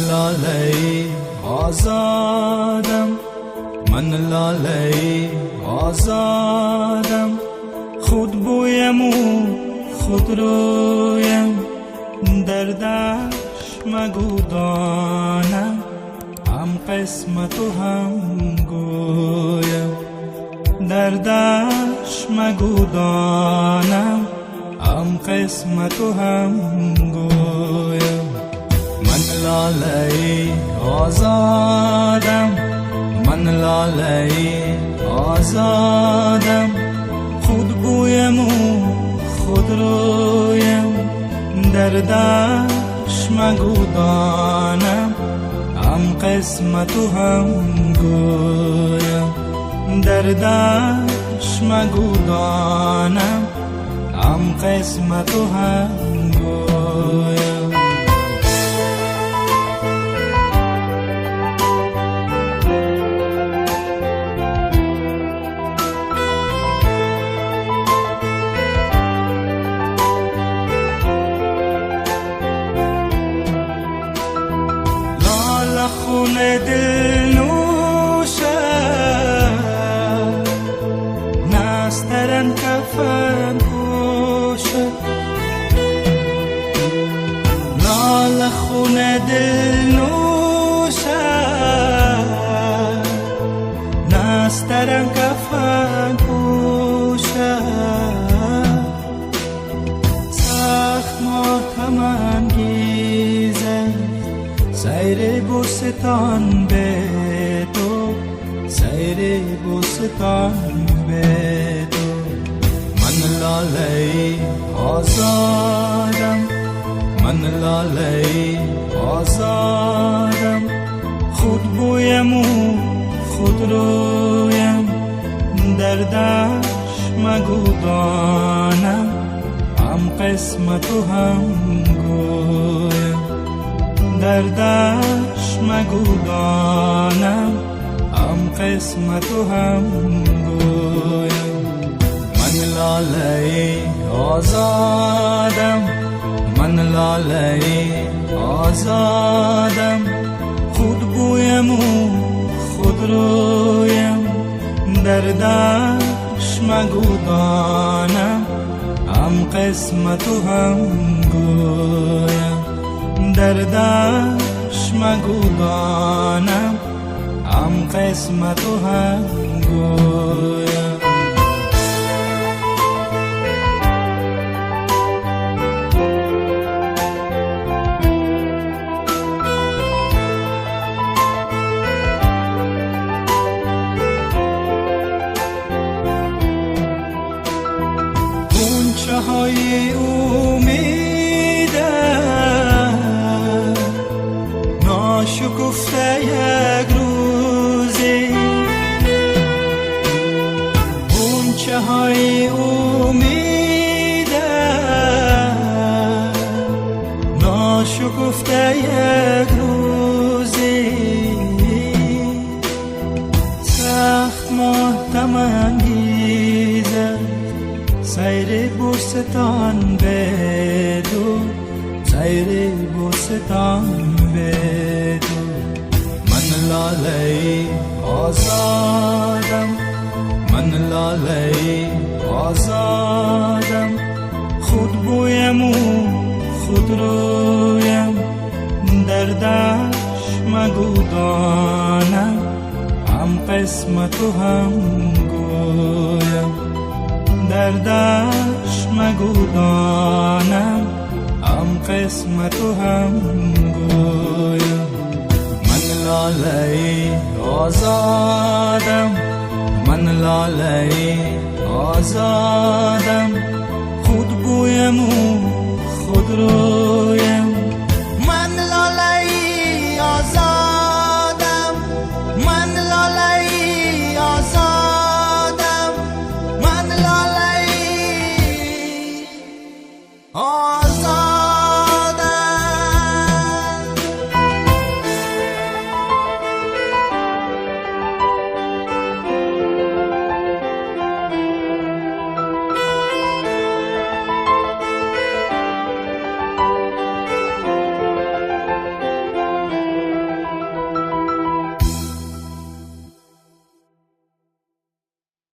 لاله آزادم، من لاله آزادم، خود بویم و خود رویم، دردش مگو دانم، هم قسمت و هم گویم، دردش مگو دانم، هم قسمت و هم گویم. من لاله آزادم، من لاله آزادم، خود بویم و خود رویم، دردش مگو دانم، هم قسمت و هم گویم، دردش مگو دانم، هم قسمت و هم گویم. خون دل نوشه نسترن کفن پوشه، لال خون دل نوشه نسترن کفن پوشه، سخت ماتم گیزه سیر بوستان به تو، سیر بوستان به تو. من لاله آزادم، من لاله آزادم، خود بویم و خود رویم، دردش مگو دانم، هم قسمت و هم گویم، دردش مگو دانم، هم قسمت و هم گویم. من لاله آزادم، من لاله آزادم، خود بویم و خود رویم، دردش مگو دانم، هم قسمت و هم گویم، دردش مگو دانم، هم قسمت و هم گویم. غنچه های شکفته یک روزی، غنچه های امیده ناشکفته یک روزی، سخت ماتم انگیزه سیر بوستان به دو، سیر بوستان به دو. من لاله آزادم، من لاله آزادم، خود بویم و خود رویم، دردش مگو دانم، هم قسمت و هم گویم، دردش مگو دانم، هم قسمت و هم گویم. من لاله آزادم، من لاله آزادم، خود بویم و خود رویم،